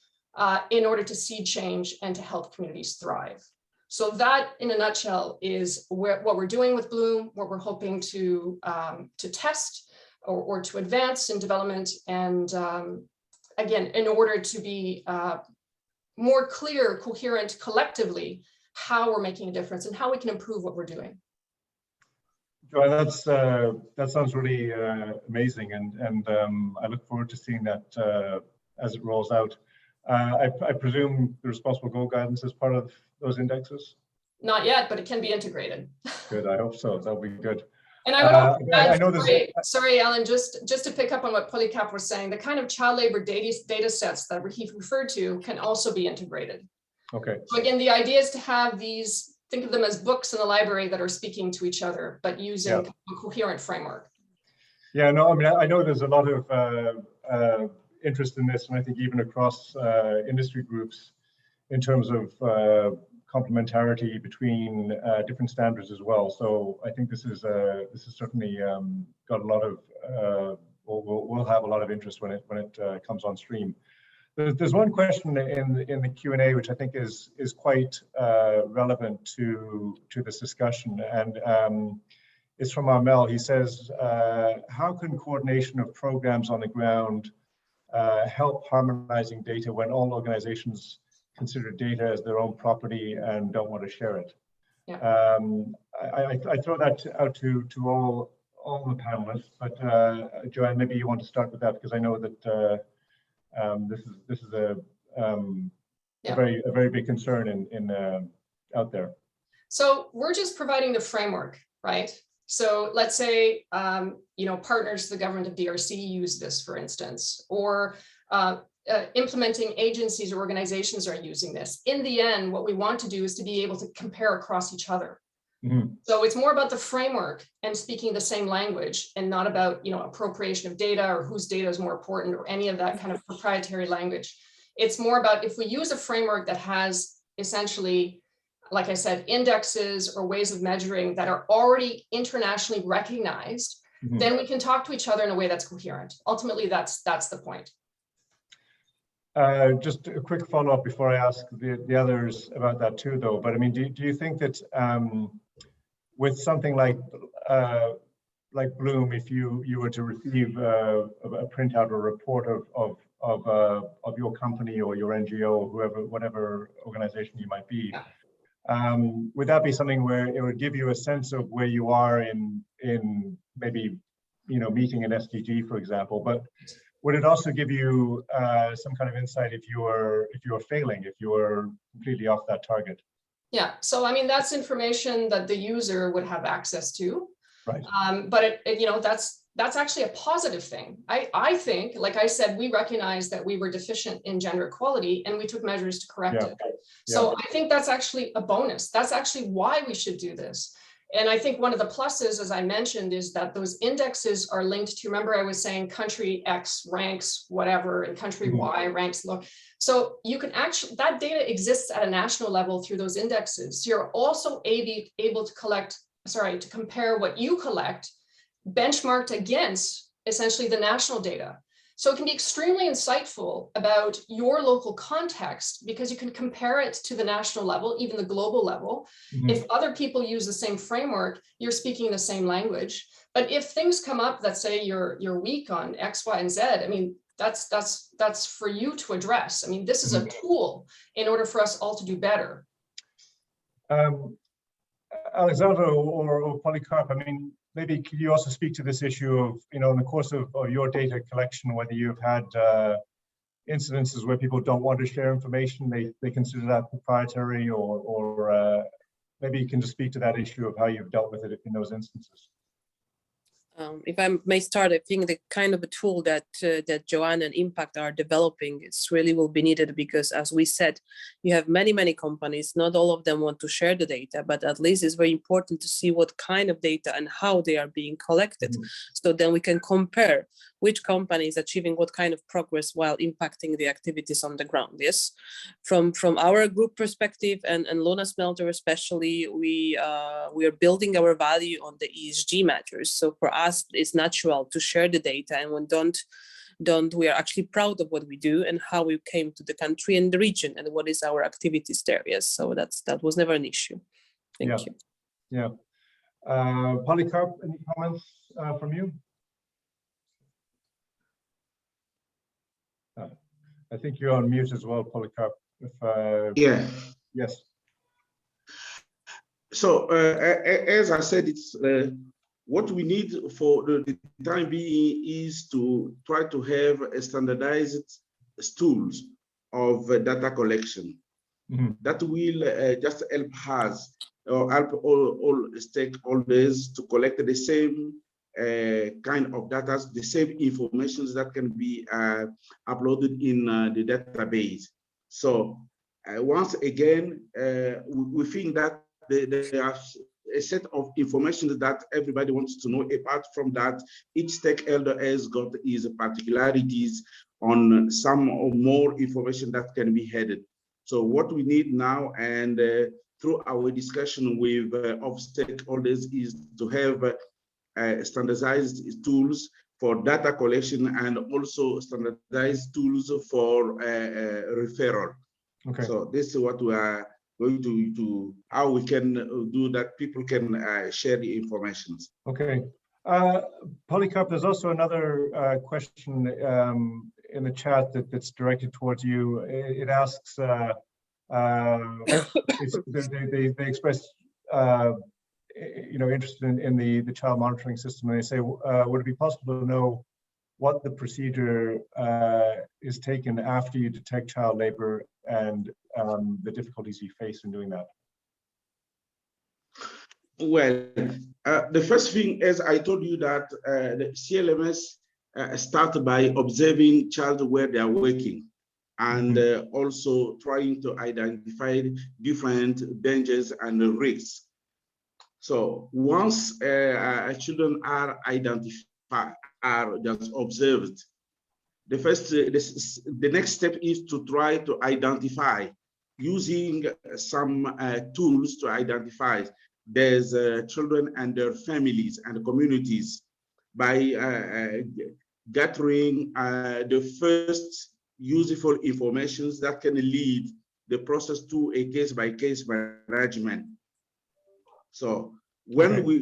in order to seed change and to help communities thrive. So that, in a nutshell, is what we're doing with Bloom, what we're hoping to test or to advance in development. And again, in order to be more clear, coherent collectively, how we're making a difference and how we can improve what we're doing. Joanne, that sounds really amazing, and I look forward to seeing that as it rolls out. I presume the responsible goal guidance is part of those indexes? Not yet, but it can be integrated. Good, I hope so. That'll be good. And I would I know sorry, Alan, just to pick up on what Polycarpe was saying, the kind of child labor data sets that he referred to can also be integrated. Okay. So again, the idea is to have these, think of them as books in the library that are speaking to each other, but using a coherent framework. Yeah, no, I mean, I know there's a lot of interest in this, and I think even across industry groups in terms of complementarity between different standards as well. So I think this is certainly got a lot of, will have a lot of interest when it comes on stream. There's one question in the Q&A which I think is quite relevant to this discussion, and it's from Armel. He says, how can coordination of programs on the ground help harmonizing data when all organizations consider data as their own property and don't want to share it? Yeah. I throw that out to all the panelists, but Joanne, maybe you want to start with that, because I know that this is a very big concern in out there. So we're just providing the framework, right? So let's say partners, the government of DRC use this, for instance, or implementing agencies or organizations are using this. In the end, what we want to do is to be able to compare across each other. Mm-hmm. So it's more about the framework and speaking the same language, and not about appropriation of data or whose data is more important or any of that kind of proprietary language. It's more about, if we use a framework that has essentially, like I said, indexes or ways of measuring that are already internationally recognized, mm-hmm. then we can talk to each other in a way that's coherent. Ultimately, that's the point. Just a quick follow-up before I ask the others about that too, though. But I mean, do you think that with something like Bloom, if you were to receive a printout or report of your company or your NGO, or whatever organization you might be, would that be something where it would give you a sense of where you are in maybe meeting an SDG, for example? But would it also give you some kind of insight if you are failing, if you are completely off that target? Yeah, so I mean, that's information that the user would have access to. Right. But that's actually a positive thing. I think, like I said, we recognized that we were deficient in gender equality, and we took measures to correct it. So I think that's actually a bonus. That's actually why we should do this. And I think one of the pluses, as I mentioned, is that those indexes are linked to, remember I was saying country X ranks whatever, and country mm-hmm. Y ranks low. So you can actually, that data exists at a national level through those indexes. So you're also able to collect to compare what you collect benchmarked against essentially the national data. So it can be extremely insightful about your local context because you can compare it to the national level, even the global level. Mhm. If other people use the same framework, you're speaking the same language. But if things come up that say you're weak on X, Y, and Z, I mean, that's for you to address. I mean, this is a tool in order for us all to do better. Aleksandra or Polycarp, I mean, maybe could you also speak to this issue of, in the course of your data collection, whether you've had incidences where people don't want to share information, they consider that proprietary, or maybe you can just speak to that issue of how you've dealt with it in those instances. If I may start, I think the kind of a tool that that Joanne and Impact are developing, it's really will be needed because, as we said, you have many companies. Not all of them want to share the data, but at least it's very important to see what kind of data and how they are being collected. Mm-hmm. So then we can compare which company is achieving what kind of progress while impacting the activities on the ground. Yes, from our group perspective and LUMA Smelter especially, we are building our value on the ESG matters. So for us, it's natural to share the data, and when don't we are actually proud of what we do and how we came to the country and the region and what is our activities there. Yes, so that was never an issue. Thank you. Yeah. Polycarp, any comments from you? I think you're on mute as well, Polycarp. Yeah. Yes. So as I said, it's what we need for the time being is to try to have a standardized tools of data collection. Mm-hmm. That will just help us or help all stakeholders to collect the same kind of data, the same information that can be uploaded in the database. So once again, we think that there are a set of information that everybody wants to know. Apart from that, each stakeholder has got his particularities on some or more information that can be headed. So what we need now, and through our discussion with of stakeholders, is to have standardized tools for data collection and also standardized tools for referral. Okay. So this is what we are going to how we can do that. People can share the information. Okay. Polycarp, there's also another question in the chat that's directed towards you. It asks, they express interest in the child monitoring system, and they say, would it be possible to know what the procedure is taken after you detect child labor and the difficulties you face in doing that? Well, the first thing, as I told you, that the CLMS start by observing child where they are working, and also trying to identify different dangers and risks. So once children are identified, are just observed, the next step is to try to identify using some tools to identify there's children and their families and communities by gathering the first useful information that can lead the process to a case-by-case management. So when we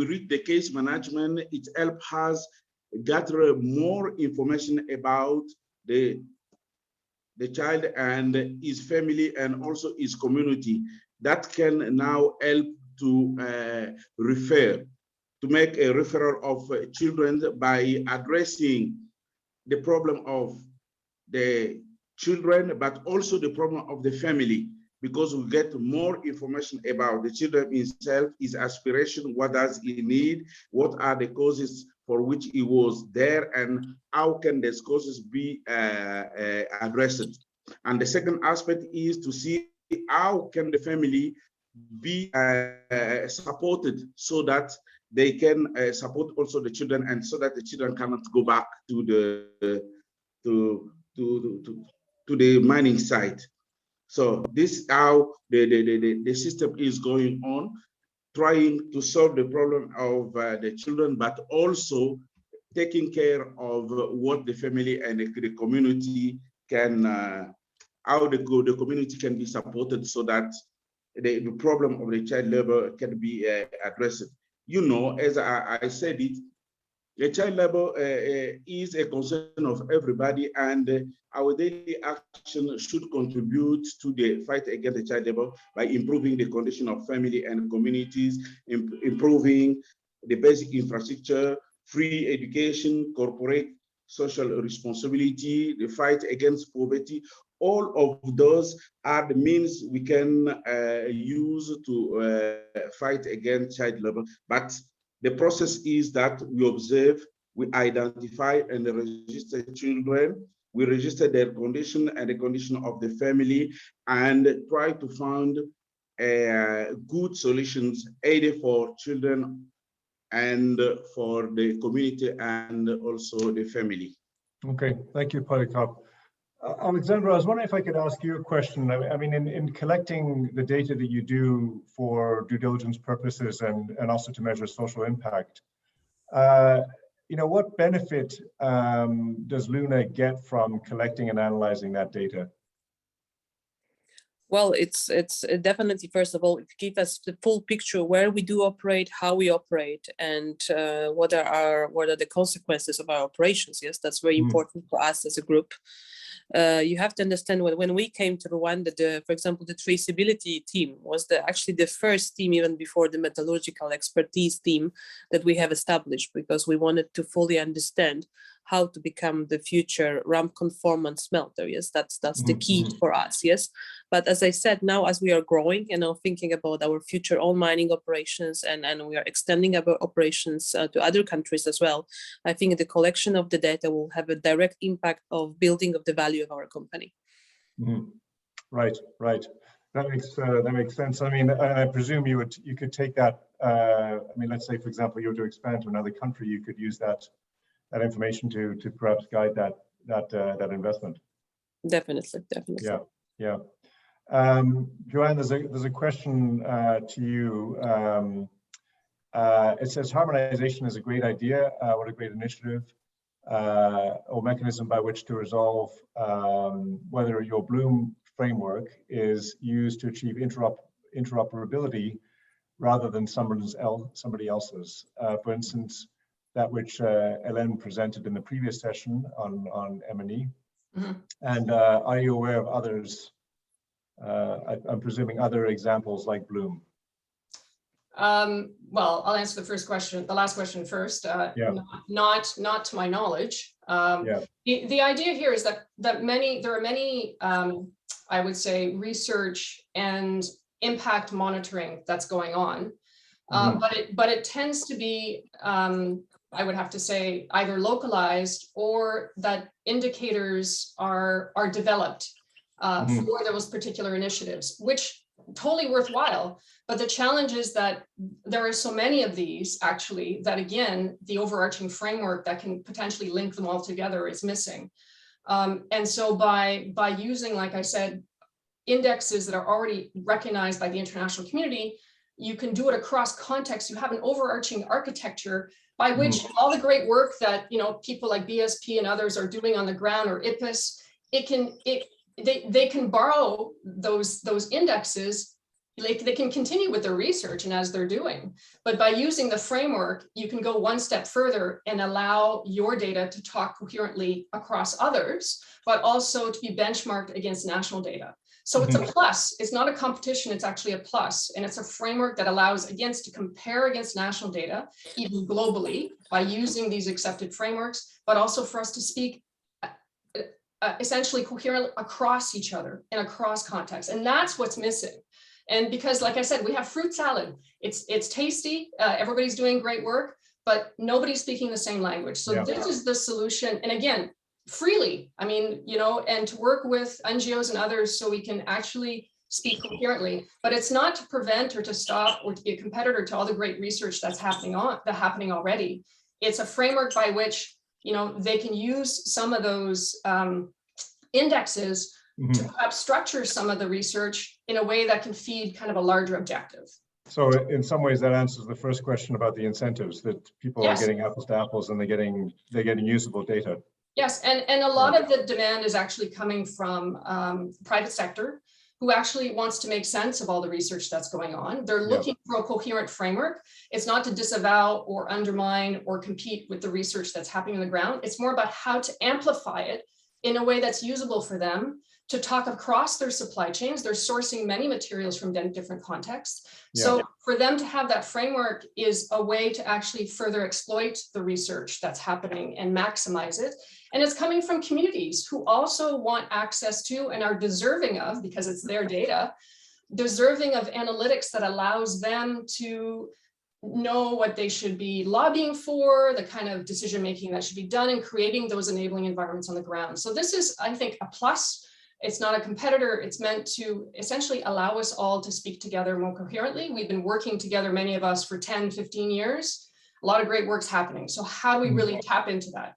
read the case management, it helps us gather more information about the child and his family and also his community that can now help to make a referral of children by addressing the problem of the children, but also the problem of the family, because we get more information about the children himself, his aspiration, what does he need, what are the causes for which he was there, and how can these causes be addressed. And the second aspect is to see how can the family be supported so that they can support also the children, and so that the children cannot go back to the mining site. So this is how the system is going on. trying to solve the problem of the children, but also taking care of what the family and the community can, how the community can be supported so that the problem of the child labor can be addressed. You know, as I said it, the child labor is a concern of everybody, and our daily action should contribute to the fight against the child labor by improving the condition of family and communities, improving the basic infrastructure, free education, corporate social responsibility, the fight against poverty. All of those are the means we can use to fight against child labor. But the process is that we observe, we identify and register children, we register their condition and the condition of the family, and try to find good solutions either for children and for the community and also the family. Okay, thank you, Polycarp. Aleksandra, I was wondering if I could ask you a question. I mean, in collecting the data that you do for due diligence purposes and also to measure social impact, you know, what benefit does LUMA get from collecting and analyzing that data? Well, it's definitely, first of all, it gives us the full picture where we do operate, how we operate, and what are the consequences of our operations. Yes, that's very important for us as a group. You have to understand when we came to Rwanda, for example, the traceability team was actually the first team, even before the metallurgical expertise team, that we have established, because we wanted to fully understand how to become the future ramp conformant smelter. Yes, that's the key for us. Yes, but as I said, now as we are growing and now thinking about our future own mining operations, and we are extending our operations to other countries as well, I think the collection of the data will have a direct impact of building of the value of our company. Right. That makes sense. I mean, I presume you could take that. I mean, let's say, for example, you were to expand to another country, you could use that information to perhaps guide that investment. Definitely. Yeah. Joanne, there's a question to you. It says harmonization is a great idea. What a great initiative or mechanism by which to resolve whether your Bloom framework is used to achieve interoperability rather than somebody else's. For instance, that which Hélène presented in the previous session on M&E. And are you aware of others? I'm presuming other examples like Bloom. Well, I'll answer the last question first. Not to my knowledge. The idea here is that there are many, I would say, research and impact monitoring that's going on, but it tends to be, I would have to say, either localized or that indicators are developed for those particular initiatives, which totally worthwhile. But the challenge is that there are so many of these, actually, that again, the overarching framework that can potentially link them all together is missing. And so by using, like I said, indexes that are already recognized by the international community, you can do it across context. You have an overarching architecture by which all the great work that people like BSP and others are doing on the ground, or IPIS, they can borrow those indexes. They can continue with their research and as they're doing, but by using the framework, you can go one step further and allow your data to talk coherently across others, but also to be benchmarked against national data. So it's a plus. It's not a competition. It's actually a plus. And it's a framework that allows, again, to compare against national data, even globally, by using these accepted frameworks, but also for us to speak essentially coherently across each other and across contexts. And that's what's missing. And because, like I said, we have fruit salad. It's tasty. Everybody's doing great work, but nobody's speaking the same language. So this is the solution. And again, freely, I mean, and to work with NGOs and others so we can actually speak coherently, but it's not to prevent or to stop or to be a competitor to all the great research that's happening already. It's a framework by which, they can use some of those indexes to perhaps structure some of the research in a way that can feed kind of a larger objective. So in some ways that answers the first question about the incentives, that people are getting apples to apples and they're getting usable data. Yes, and a lot of the demand is actually coming from private sector, who actually wants to make sense of all the research that's going on. They're looking for a coherent framework. It's not to disavow or undermine or compete with the research that's happening on the ground. It's more about how to amplify it in a way that's usable for them to talk across their supply chains. They're sourcing many materials from different contexts. So for them to have that framework is a way to actually further exploit the research that's happening and maximize it. And it's coming from communities who also want access to and are deserving of, because it's their data, deserving of analytics that allows them to know what they should be lobbying for, the kind of decision-making that should be done, and creating those enabling environments on the ground. So this is, I think, a plus. It's not a competitor. It's meant to essentially allow us all to speak together more coherently. We've been working together, many of us, for 10, 15 years. A lot of great work's happening. So how do we really tap into that?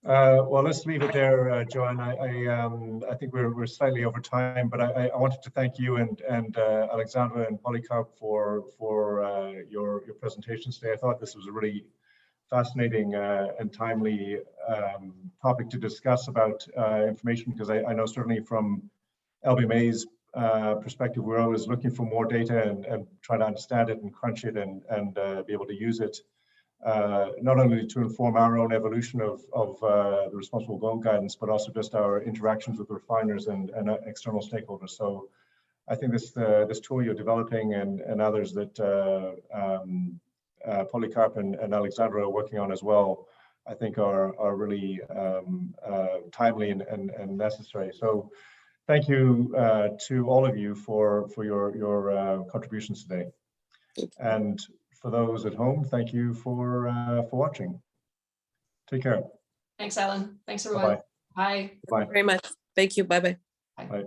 Well, let's leave it there, Joanne. I think we're slightly over time, but I wanted to thank you and Aleksandra and Polycarp for your presentations today. I thought this was a really fascinating and timely topic to discuss about information, because I know certainly from LBMA's perspective, we're always looking for more data and trying to understand it and crunch it and be able to use it. Not only to inform our own evolution of the responsible gold guidance, but also just our interactions with refiners and external stakeholders. So I think this tool you're developing and others that Polycarp and Aleksandra are working on as well, I think are really timely and necessary. So thank you to all of you for your contributions today. And for those at home, thank you for watching. Take care. Thanks, Alan. Thanks, everyone. Bye-bye. Bye. Bye. Very much. Thank you. Bye-bye. Bye.